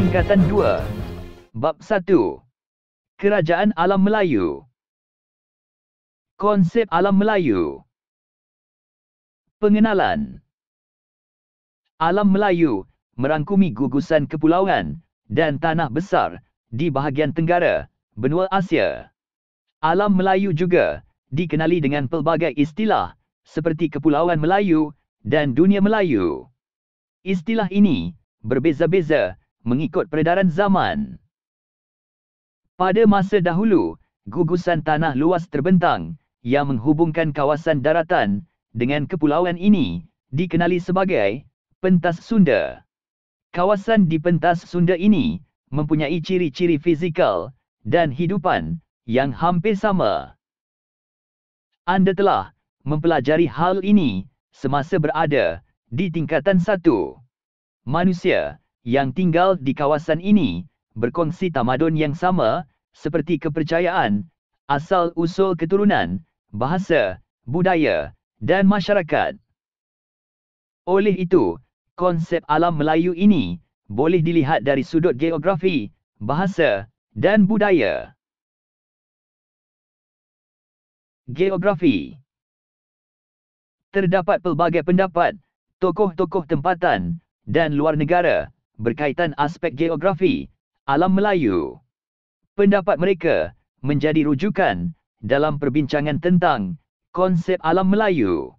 Tingkatan 2. Bab 1. Kerajaan Alam Melayu. Konsep Alam Melayu. Pengenalan. Alam Melayu merangkumi gugusan kepulauan dan tanah besar di bahagian tenggara benua Asia. Alam Melayu juga dikenali dengan pelbagai istilah seperti Kepulauan Melayu dan Dunia Melayu. Istilah ini berbeza-beza mengikut peredaran zaman. Pada masa dahulu, gugusan tanah luas terbentang yang menghubungkan kawasan daratan dengan kepulauan ini dikenali sebagai pentas Sunda. Kawasan di pentas Sunda ini mempunyai ciri-ciri fizikal dan hidupan yang hampir sama. Anda telah mempelajari hal ini semasa berada di tingkatan 1. Manusia yang tinggal di kawasan ini berkongsi tamadun yang sama seperti kepercayaan, asal-usul keturunan, bahasa, budaya, dan masyarakat. Oleh itu, konsep alam Melayu ini boleh dilihat dari sudut geografi, bahasa, dan budaya. Geografi. Terdapat pelbagai pendapat tokoh-tokoh tempatan dan luar negara berkaitan aspek geografi alam Melayu. Pendapat mereka menjadi rujukan dalam perbincangan tentang konsep alam Melayu.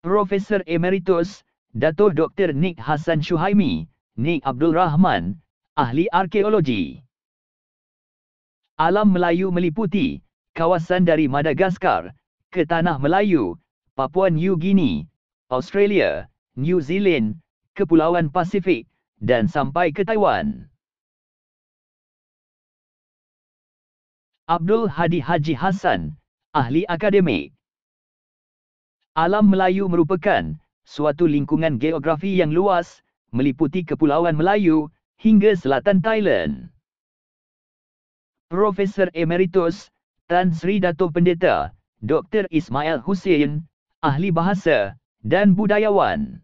Profesor Emeritus Dato' Dr. Nik Hassan Syuhaimi, Nik Abdul Rahman, ahli arkeologi. Alam Melayu meliputi kawasan dari Madagaskar ke Tanah Melayu, Papua New Guinea, Australia, New Zealand, Kepulauan Pasifik, dan sampai ke Taiwan. Abdul Hadi Haji Hassan, ahli akademik. Alam Melayu merupakan suatu lingkungan geografi yang luas, meliputi Kepulauan Melayu hingga selatan Thailand. Profesor Emeritus Tan Sri Dato' Pendeta Dr. Ismail Hussein, ahli bahasa dan budayawan.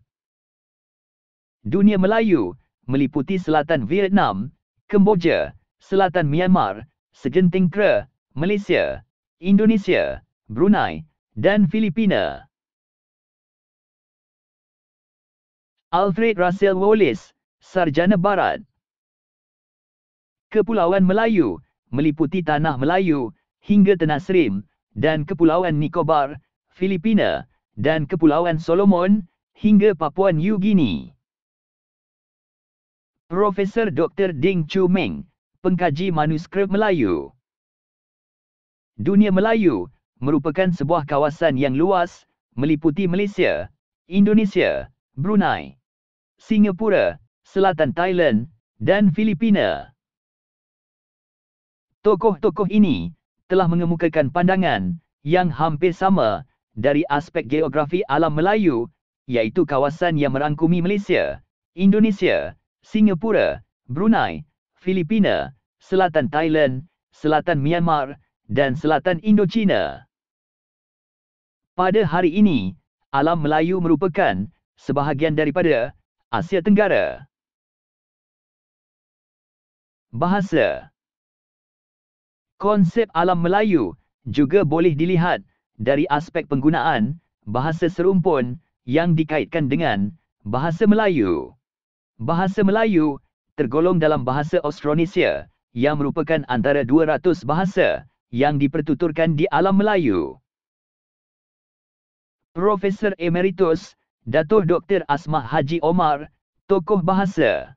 Dunia Melayu meliputi selatan Vietnam, Kemboja, selatan Myanmar, segenting Kra, Malaysia, Indonesia, Brunei, dan Filipina. Alfred Russel Wallace, Sarjana Barat. Kepulauan Melayu meliputi Tanah Melayu hingga Tenasserim dan Kepulauan Nicobar, Filipina, dan Kepulauan Solomon hingga Papua New Guinea. Profesor Dr. Ding Chu Meng, pengkaji manuskrip Melayu. Dunia Melayu merupakan sebuah kawasan yang luas, meliputi Malaysia, Indonesia, Brunei, Singapura, selatan Thailand, dan Filipina. Tokoh-tokoh ini telah mengemukakan pandangan yang hampir sama dari aspek geografi alam Melayu, iaitu kawasan yang merangkumi Malaysia, Indonesia, Singapura, Brunei, Filipina, selatan Thailand, selatan Myanmar, dan selatan Indochina. Pada hari ini, alam Melayu merupakan sebahagian daripada Asia Tenggara. Bahasa. Konsep alam Melayu juga boleh dilihat dari aspek penggunaan bahasa serumpun yang dikaitkan dengan bahasa Melayu. Bahasa Melayu tergolong dalam bahasa Austronesia yang merupakan antara 200 bahasa yang dipertuturkan di alam Melayu. Profesor Emeritus Dato' Dr. Asmah Haji Omar, tokoh bahasa.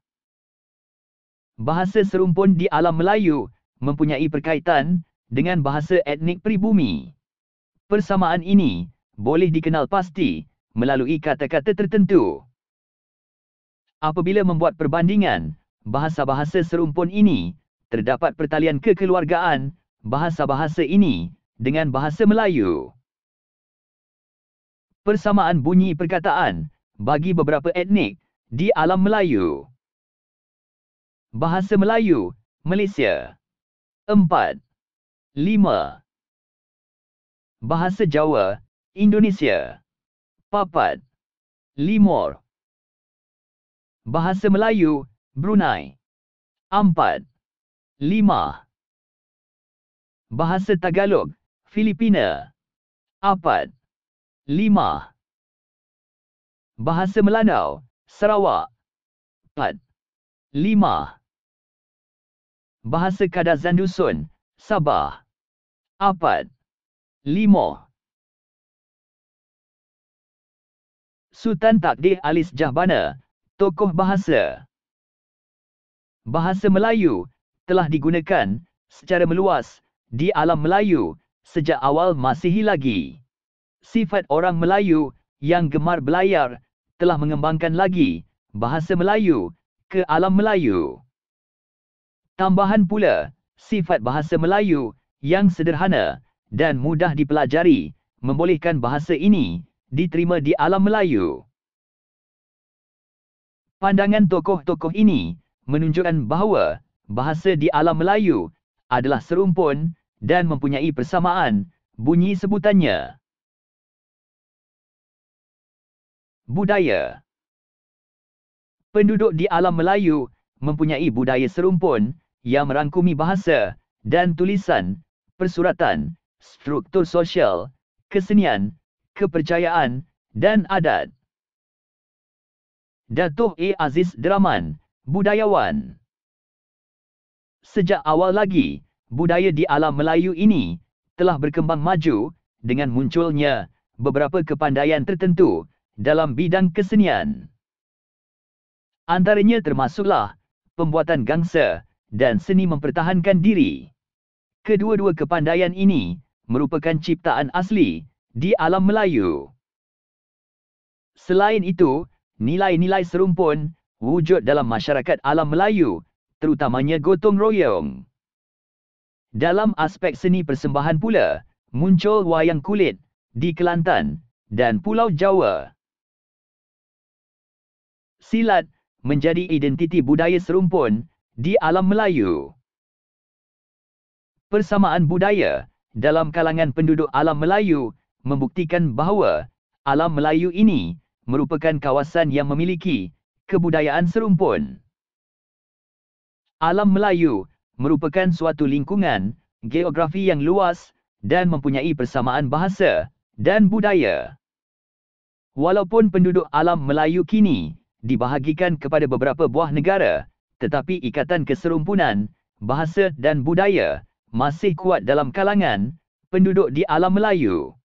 Bahasa serumpun di alam Melayu mempunyai perkaitan dengan bahasa etnik pribumi. Persamaan ini boleh dikenal pasti melalui kata-kata tertentu. Apabila membuat perbandingan bahasa-bahasa serumpun ini, terdapat pertalian kekeluargaan bahasa-bahasa ini dengan bahasa Melayu. Persamaan bunyi perkataan bagi beberapa etnik di alam Melayu. Bahasa Melayu, Malaysia. 4. 5. Bahasa Jawa, Indonesia. 4. 5. Bahasa Melayu, Brunei. 4. 5. Bahasa Tagalog, Filipina. 4. 5. Bahasa Melanau, Sarawak. 4. 5. Bahasa Kadazan Dusun, Sabah. 4. 5. Sultan Takdir Alis Jahbana, tokoh bahasa. Bahasa Melayu telah digunakan secara meluas di alam Melayu sejak awal Masihi lagi. Sifat orang Melayu yang gemar belayar telah mengembangkan lagi bahasa Melayu ke alam Melayu. Tambahan pula, sifat bahasa Melayu yang sederhana dan mudah dipelajari membolehkan bahasa ini diterima di alam Melayu. Pandangan tokoh-tokoh ini menunjukkan bahawa bahasa di alam Melayu adalah serumpun dan mempunyai persamaan bunyi sebutannya. Budaya. Penduduk di alam Melayu mempunyai budaya serumpun yang merangkumi bahasa dan tulisan, persuratan, struktur sosial, kesenian, kepercayaan dan adat. Datuk A. Aziz Deraman, budayawan. Sejak awal lagi, budaya di alam Melayu ini telah berkembang maju dengan munculnya beberapa kepandaian tertentu dalam bidang kesenian. Antaranya termasuklah pembuatan gangsa dan seni mempertahankan diri. Kedua-dua kepandaian ini merupakan ciptaan asli di alam Melayu. Selain itu, nilai-nilai serumpun wujud dalam masyarakat alam Melayu, terutamanya gotong royong. Dalam aspek seni persembahan pula, muncul wayang kulit di Kelantan dan Pulau Jawa. Silat menjadi identiti budaya serumpun di alam Melayu. Persamaan budaya dalam kalangan penduduk alam Melayu membuktikan bahawa alam Melayu ini merupakan kawasan yang memiliki kebudayaan serumpun. Alam Melayu merupakan suatu lingkungan geografi yang luas dan mempunyai persamaan bahasa dan budaya. Walaupun penduduk alam Melayu kini dibahagikan kepada beberapa buah negara, tetapi ikatan keserumpunan, bahasa dan budaya masih kuat dalam kalangan penduduk di alam Melayu.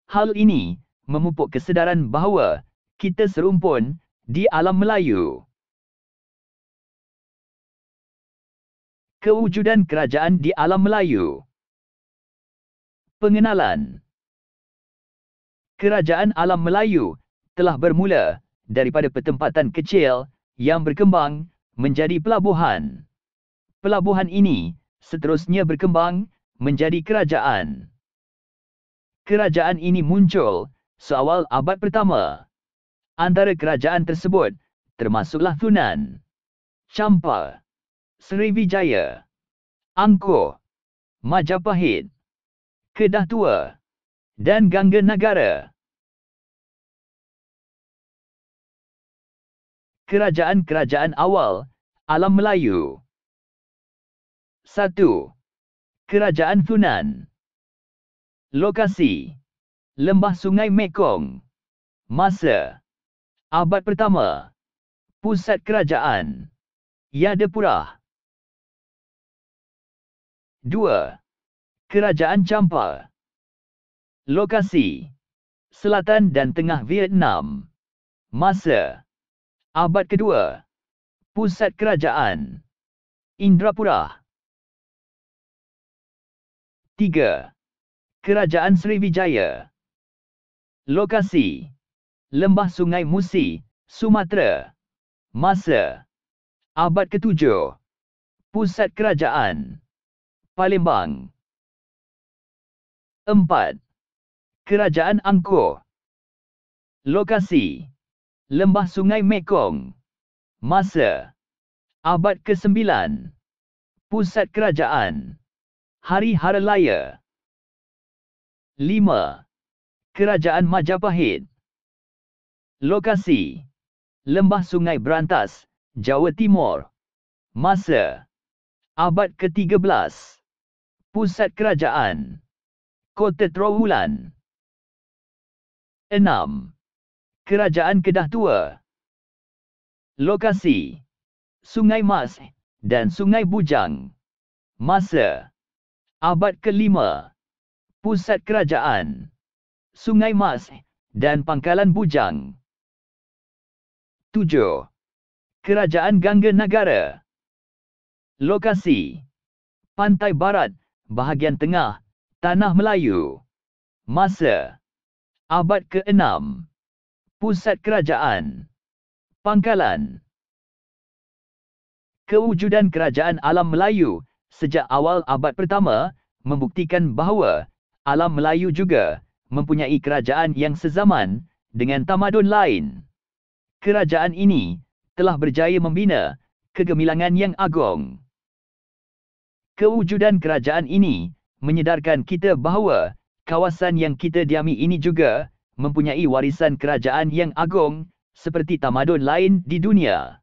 Hal ini memupuk kesedaran bahawa kita serumpun di alam Melayu. Kewujudan kerajaan di alam Melayu. Pengenalan. Kerajaan alam Melayu telah bermula daripada pertempatan kecil yang berkembang menjadi pelabuhan. Pelabuhan ini seterusnya berkembang menjadi kerajaan. Kerajaan ini muncul seawal abad pertama. Antara kerajaan tersebut termasuklah Funan, Champa, Sriwijaya, Angkor, Majapahit, Kedah Tua, dan Gangga Nagara. Kerajaan-kerajaan awal alam Melayu. 1. Kerajaan Funan. Lokasi: Lembah Sungai Mekong. Masa: Abad pertama. Pusat kerajaan: Yadapura. 2. Kerajaan Champa. Lokasi: Selatan dan Tengah Vietnam. Masa: Abad kedua. Pusat kerajaan: Indrapura. 3. Kerajaan Sriwijaya. Lokasi: Lembah Sungai Musi, Sumatera. Masa: Abad ke-7. Pusat kerajaan: Palembang. 4. Kerajaan Angkor. Lokasi: Lembah Sungai Mekong. Masa: Abad ke-9. Pusat kerajaan: Hariharalaya. 5. Kerajaan Majapahit. Lokasi: Lembah Sungai Berantas, Jawa Timur. Masa abad ke-13. Pusat kerajaan Kota Trawulan. 6. Kerajaan Kedah Tua. Lokasi Sungai Mas dan Sungai Bujang. Masa abad ke-5. Pusat kerajaan Sungai Mas dan Pangkalan Bujang. 7. Kerajaan Gangga Negara. Lokasi Pantai Barat, bahagian tengah, Tanah Melayu. Masa abad ke-6. Pusat kerajaan Pangkalan. Kewujudan kerajaan alam Melayu sejak awal abad pertama membuktikan bahawa alam Melayu juga mempunyai kerajaan yang sezaman dengan tamadun lain. Kerajaan ini telah berjaya membina kegemilangan yang agung. Kewujudan kerajaan ini menyedarkan kita bahawa kawasan yang kita diami ini juga mempunyai warisan kerajaan yang agung seperti tamadun lain di dunia.